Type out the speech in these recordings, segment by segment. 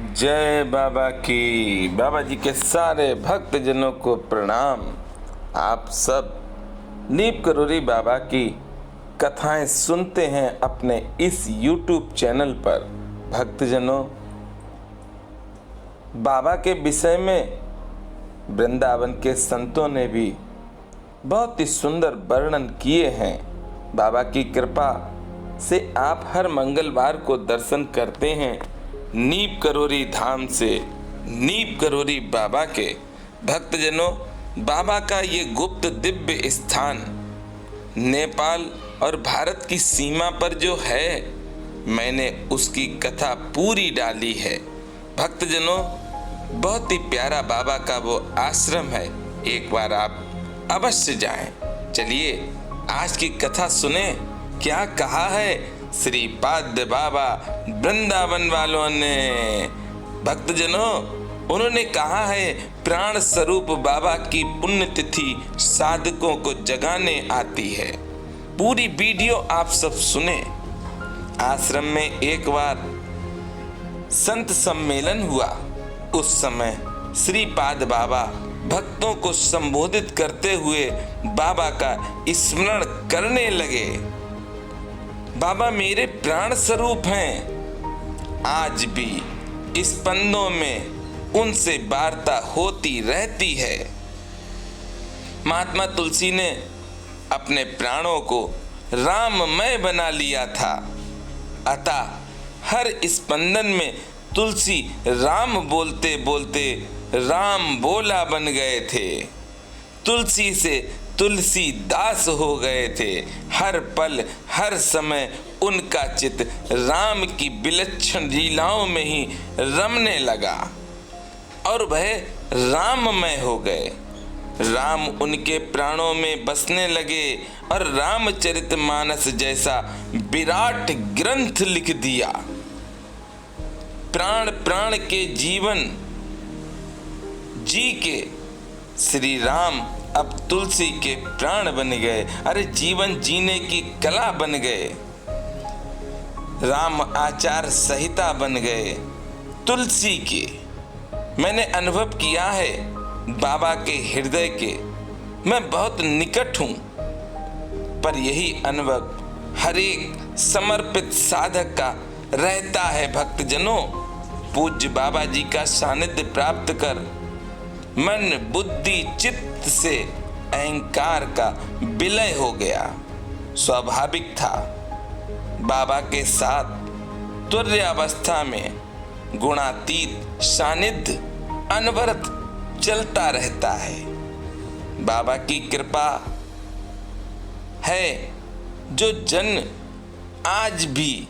जय बाबा की। बाबा जी के सारे भक्तजनों को प्रणाम। आप सब नीप करोरी बाबा की कथाएं सुनते हैं अपने इस YouTube चैनल पर। भक्तजनों, बाबा के विषय में वृंदावन के संतों ने भी बहुत ही सुंदर वर्णन किए हैं। बाबा की कृपा से आप हर मंगलवार को दर्शन करते हैं नीप करोरी धाम से। नीप करोरी बाबा के भक्तजनों, बाबा का ये गुप्त दिव्य स्थान नेपाल और भारत की सीमा पर जो है, मैंने उसकी कथा पूरी डाली है। भक्तजनों, बहुत ही प्यारा बाबा का वो आश्रम है, एक बार आप अवश्य जाएं। चलिए आज की कथा सुने, क्या कहा है श्रीपाद बाबा वृंदावन वालों ने। भक्तजनों, उन्होंने कहा है प्राण स्वरूप बाबा की पुण्यतिथि साधकों को जगाने आती है। पूरी वीडियो आप सब सुने। आश्रम में एक बार संत सम्मेलन हुआ। उस समय श्रीपाद बाबा भक्तों को संबोधित करते हुए बाबा का स्मरण करने लगे। बाबा मेरे प्राण स्वरूप हैं। आज भी स्पंदों में उनसे वार्ता होती रहती है। महात्मा तुलसी ने अपने प्राणों को राममय बना लिया था, अतः हर स्पंदन में तुलसी राम बोलते बोलते राम बोला बन गए थे। तुलसी से तुलसी दास हो गए थे। हर पल हर समय उनका चित्त राम की विलक्षण लीलाओं में ही रमने लगा और वह राममय हो गए। राम उनके प्राणों में बसने लगे और रामचरितमानस जैसा विराट ग्रंथ लिख दिया। प्राण प्राण के जीवन जी के श्री राम अब तुलसी के प्राण बन गए। अरे जीवन जीने की कला बन गए। राम आचार संहिता बन गए तुलसी के। मैंने अनुभव किया है बाबा के हृदय के, मैं बहुत निकट हूं, पर यही अनुभव हर एक समर्पित साधक का रहता है। भक्तजनों, पूज्य बाबा जी का सानिध्य प्राप्त कर मन बुद्धि चित्त से अहंकार का विलय हो गया। स्वाभाविक था बाबा के साथ तुर्य अवस्था में गुणातीत सानिध्य अनवरत चलता रहता है। बाबा की कृपा है जो जन आज भी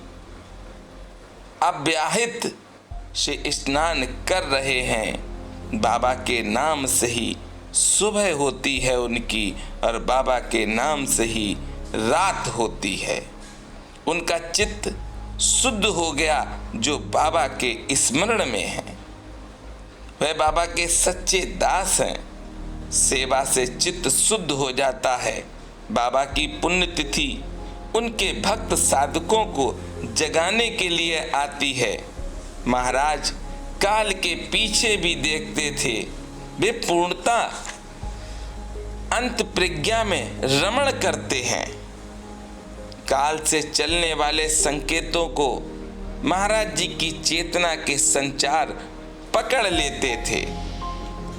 अव्याहित से स्नान कर रहे हैं। बाबा के नाम से ही सुबह होती है उनकी, और बाबा के नाम से ही रात होती है। उनका चित्त शुद्ध हो गया जो बाबा के स्मरण में है। वह बाबा के सच्चे दास हैं। सेवा से चित्त शुद्ध हो जाता है। बाबा की पुण्यतिथि उनके भक्त साधकों को जगाने के लिए आती है। महाराज काल के पीछे भी देखते थे। वे पूर्णता अंत प्रज्ञा में रमण करते हैं। काल से चलने वाले संकेतों को महाराज जी की चेतना के संचार पकड़ लेते थे।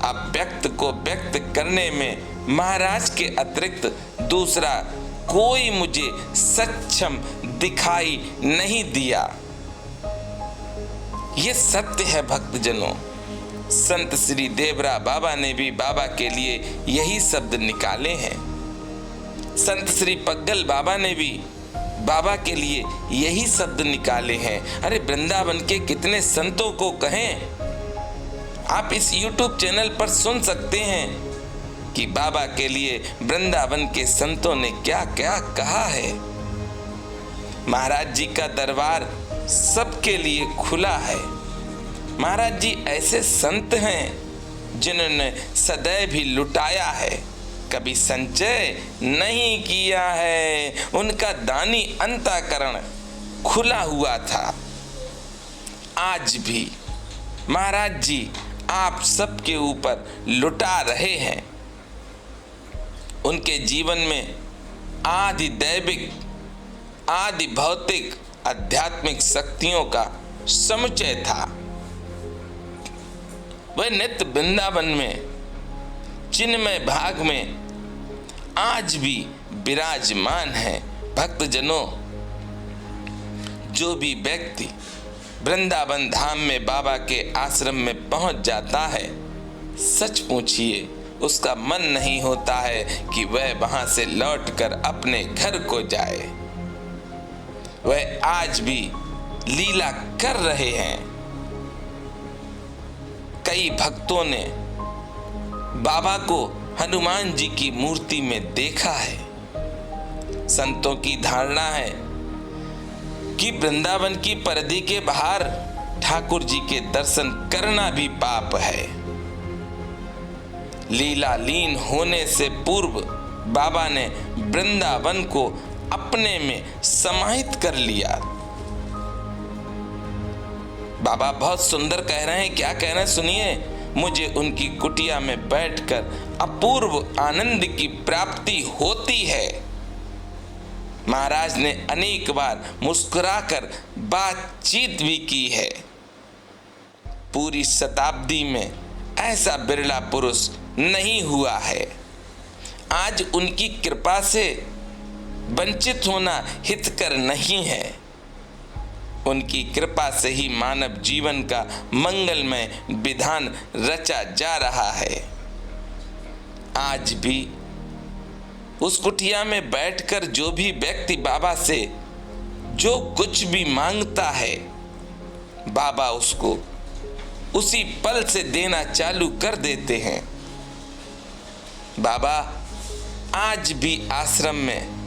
अब व्यक्त को व्यक्त करने में महाराज के अतिरिक्त दूसरा कोई मुझे सक्षम दिखाई नहीं दिया। ये सत्य है भक्तजनों। संत श्री देवरा बाबा ने भी बाबा के लिए यही शब्द निकाले हैं। संत श्री पग्गल बाबा ने भी बाबा के लिए यही शब्द निकाले हैं। अरे वृंदावन के कितने संतों को कहें, आप इस YouTube चैनल पर सुन सकते हैं कि बाबा के लिए वृंदावन के संतों ने क्या क्या कहा है। महाराज जी का दरबार सबके लिए खुला है। महाराज जी ऐसे संत हैं जिन्होंने सदैव भी लुटाया है, कभी संचय नहीं किया है। उनका दानी अंतःकरण खुला हुआ था। आज भी महाराज जी आप सबके ऊपर लुटा रहे हैं। उनके जीवन में आदि दैविक आदि भौतिक आध्यात्मिक शक्तियों का समुच्चय था। वह नित्य वृंदावन में चिन्मय भाग में आज भी विराजमान है। भक्तजनों, जो भी व्यक्ति वृंदावन धाम में बाबा के आश्रम में पहुंच जाता है, सच पूछिए उसका मन नहीं होता है कि वह वहां से लौटकर अपने घर को जाए। वह आज भी लीला कर रहे हैं। कई भक्तों ने बाबा को हनुमान जी की मूर्ति में देखा है। संतों की धारणा है कि वृंदावन की परिधि के बाहर ठाकुर जी के दर्शन करना भी पाप है। लीला लीन होने से पूर्व बाबा ने वृंदावन को अपने में समाहित कर लिया। बाबा बहुत सुंदर कह रहे हैं। क्या कह रहे हैं सुनिए। मुझे उनकी कुटिया में बैठकर अपूर्व आनंद की प्राप्ति होती है। महाराज ने अनेक बार मुस्कुराकर बातचीत भी की है। पूरी शताब्दी में ऐसा बिरला पुरुष नहीं हुआ है। आज उनकी कृपा से वंचित होना हितकर नहीं है। उनकी कृपा से ही मानव जीवन का मंगलमय विधान रचा जा रहा है। आज भी उस कुटिया में बैठकर जो भी व्यक्ति बाबा से जो कुछ भी मांगता है, बाबा उसको उसी पल से देना चालू कर देते हैं। बाबा आज भी आश्रम में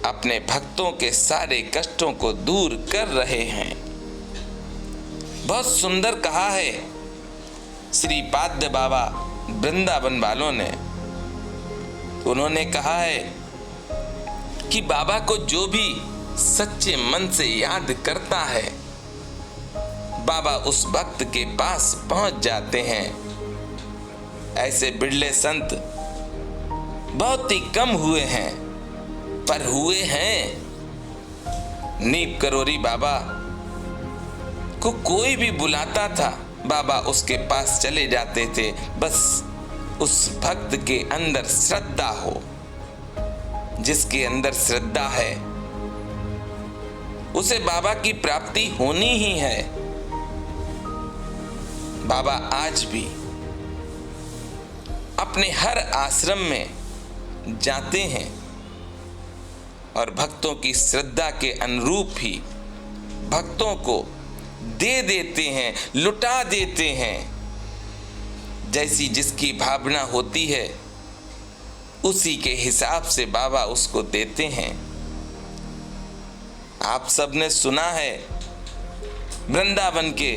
अपने भक्तों के सारे कष्टों को दूर कर रहे हैं। बहुत सुंदर कहा है श्री पाद्य बाबा वृंदावन वालों ने। उन्होंने कहा है कि बाबा को जो भी सच्चे मन से याद करता है, बाबा उस भक्त के पास पहुंच जाते हैं। ऐसे बिरले संत बहुत ही कम हुए हैं, पर हुए हैं। नीप करोरी बाबा को कोई भी बुलाता था, बाबा उसके पास चले जाते थे। बस उस भक्त के अंदर श्रद्धा हो। जिसके अंदर श्रद्धा है उसे बाबा की प्राप्ति होनी ही है। बाबा आज भी अपने हर आश्रम में जाते हैं और भक्तों की श्रद्धा के अनुरूप ही भक्तों को दे देते हैं, लुटा देते हैं। जैसी जिसकी भावना होती है उसी के हिसाब से बाबा उसको देते हैं। आप सबने सुना है वृंदावन के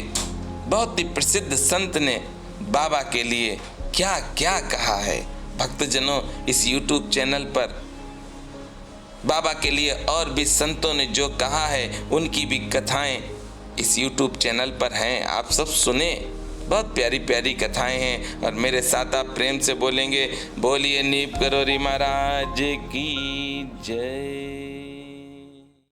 बहुत ही प्रसिद्ध संत ने बाबा के लिए क्या क्या कहा है। भक्तजनों, इस YouTube चैनल पर बाबा के लिए और भी संतों ने जो कहा है उनकी भी कथाएं इस YouTube चैनल पर हैं। आप सब सुने, बहुत प्यारी प्यारी कथाएं हैं। और मेरे साथ आप प्रेम से बोलेंगे, बोलिए नीप करोरी महाराज की जय।